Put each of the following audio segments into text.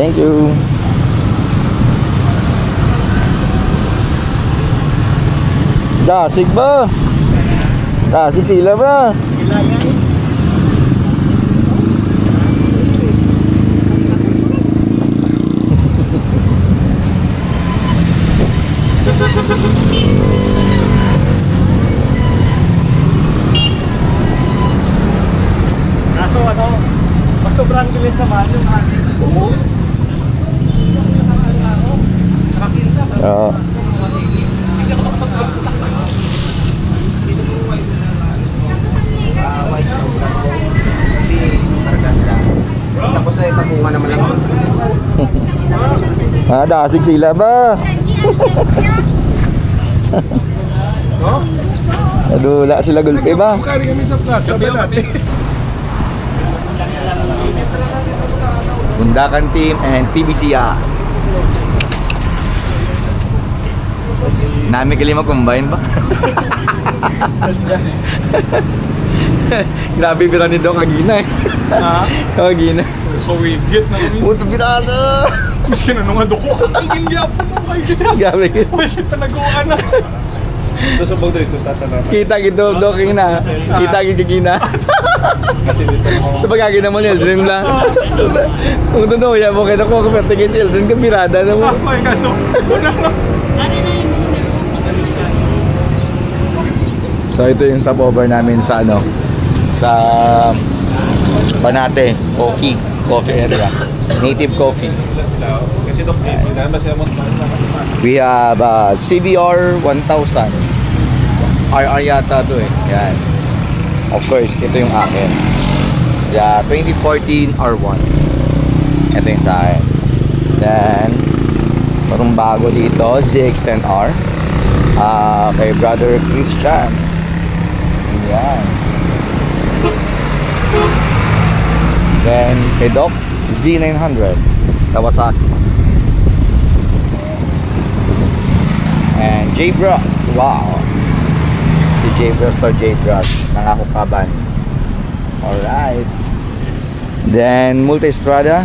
Thank you. Dasig ba? Dasig sila ba? Sila yan. Kaso ano, pag sobrang bilis naman yung ating buo. Oo. Tapos ay tapungan naman lang. Dasig sila ba? No? Nadula sila gulpi ba? Bukari kami sa plaza ba natin? Bundakan Team and PBCA. Nami kali mag-combine ba? Grabe pira ni Doc Agina eh. Ha? Agina. Kawigit na kami. Puto pirado. Miskin ano nga doko. Ang ginyapan mo. Gabi. Mahigit talaguan na. Ito sa bawd dito sa sana. Kita gitu Doc na. Kita gigina. Kasi dito mo. Ito pagkagina mo ni Eldrin lang. Kung doon ya mo kita ko kaperte kay Eldrin ka pirada na mo. Ay kaso. Una lang. So ito yung stopover namin sa ano, sa Banate Coffee area, native coffee. Kasi Dok, We have CBR 1000 RR yata to eh. Yan. Of course, ito yung akin. Yeah, 2014 R1. Ito yung sa akin. Then parang bago dito, ZX10R. Kay brother Christian. Yan. Then kay Doc Z900 Kawasaki. And J-Bros. Wow. Si J-Bros or J-Bros nangahukaban. Alright. Then Multistrada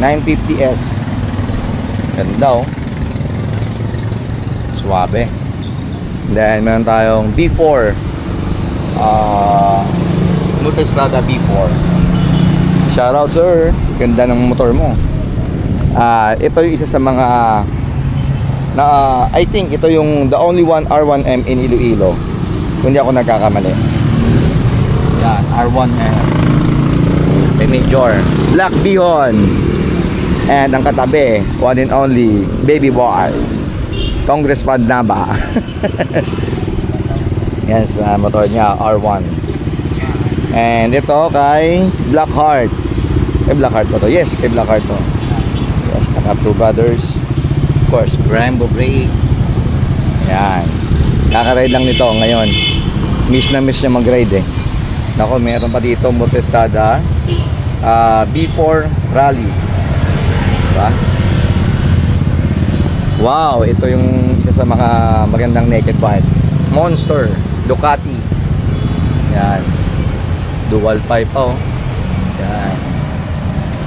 950S. Ganda oh. Suabe. Then meron tayong B4 Multistrada B4. Shoutout sir, ganda ng motor mo. Ito yung isa sa mga na I think ito yung the only one R1M in Iloilo, kung hindi ako nagkakamali. Yan, R1M may major Black Bihon. And ang katabi, one and only baby boy Congressman Naba. Yes, motor niya R1. And ito kay Blackheart. Blackheart po to. Yes, kay Blackheart to. Yes, naka Two Brothers. Of course, Brembo brake. Yan. Kakaride lang nito ngayon. Miss na miss niya mag-ride eh. Nako, meron pa dito Multistrada B4 Rally. Diba? Wow, ito yung isa sa mga magandang naked bike. Monster Ducati. Yan. Dual pipe pa oh. Yan.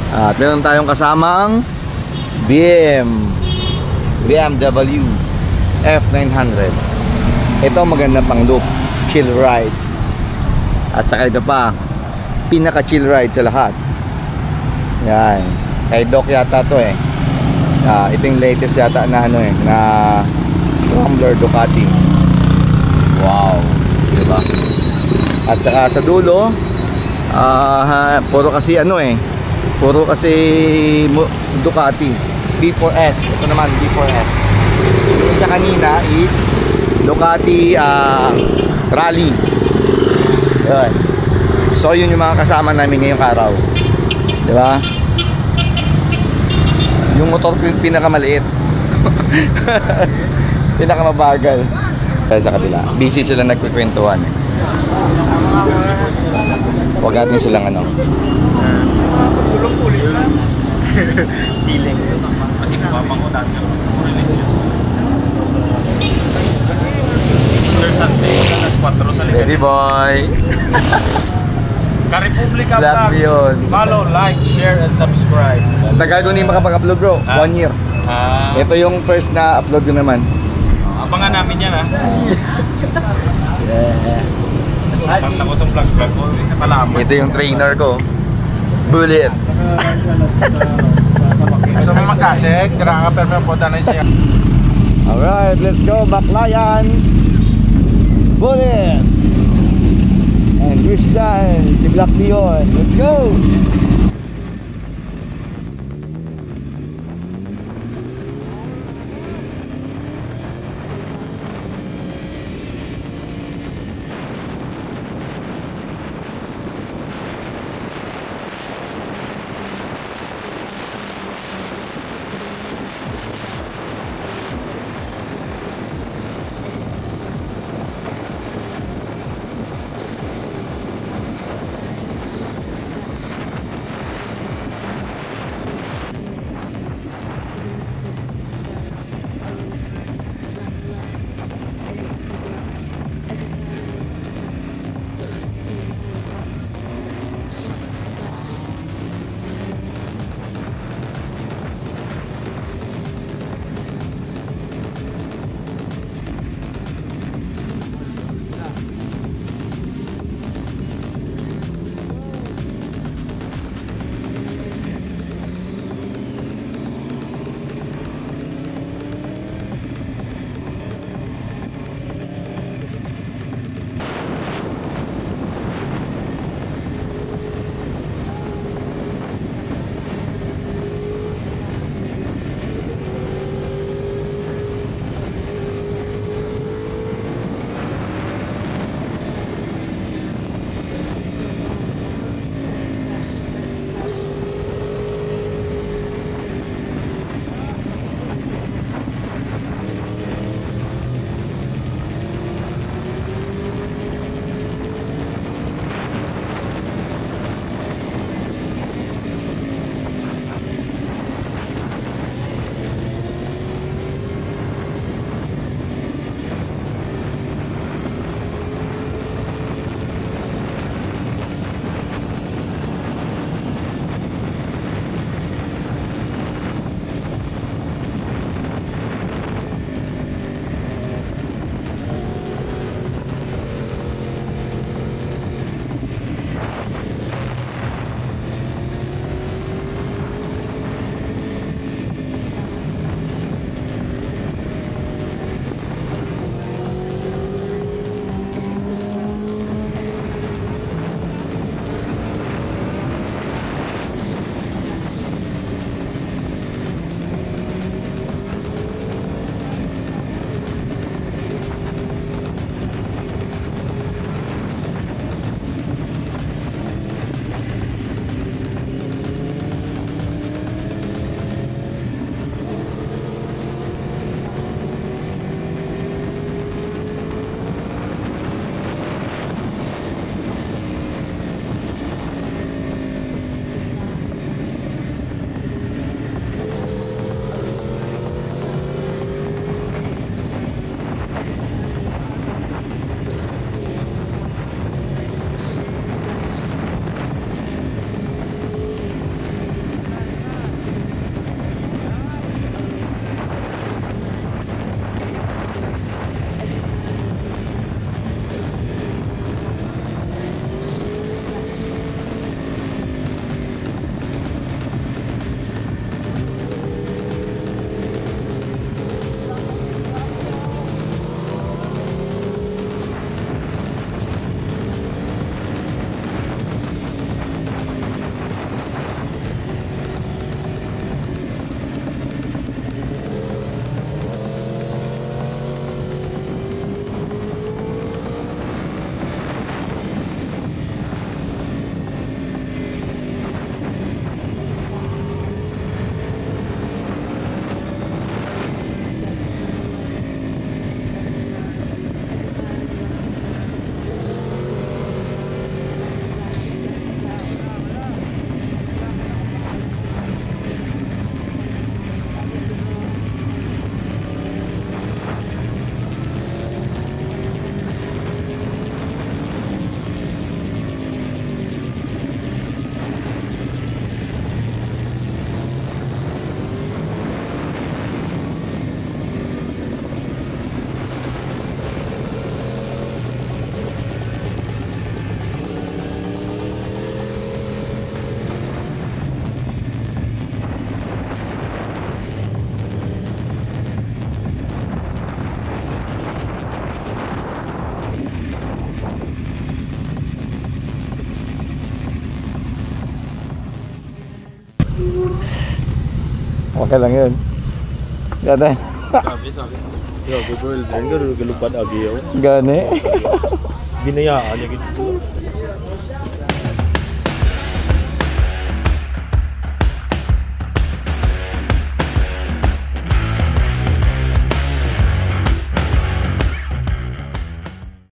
At meron tayong kasamang BMW F900. Ito maganda pang loop, chill ride. At saka ito pa, pinaka chill ride sa lahat. Yan. Kay Doc yata to eh. Ito yung latest yata na ano eh, na Scrambler Ducati. Wow, diba? At saka sa dulo, puro kasi ano eh, puro kasi Ducati B4S. Ito naman B4S. Yung isa kanina is Ducati Rally. Yun. So yun yung mga kasama namin ngayong araw, diba? Yung motor ko yung pinakamaliit. Pinakamabagal. Kaya sa kabila, busy sila nagkukwentuhan eh. Huwag natin silang ano, Tulong ulit na. feeling. Kasi papang ko dati ako religious. Easter Sunday, alas 4 sa likod. Baby boy. Ka-Republika Black Vlog. Beyond. Follow, like, share, and subscribe. Tagal ko na yung makapag-upload bro, 1 year. Ito yung first na upload ko naman. Abangan namin yan ha. Pag ako sa vlog ko, katalaman. Ito yung trainer ko. Bullet. Gusto mo magkasig? Tira ka pero may punta na siya. Alright, let's go, Baklayan. Bullet. And Christian, si Black Beyond. Let's go! Okay lang yun. Gata. Sabi. Grabe bro, Eldren, galupad agi yun. Gani. Binayaan niya gitu.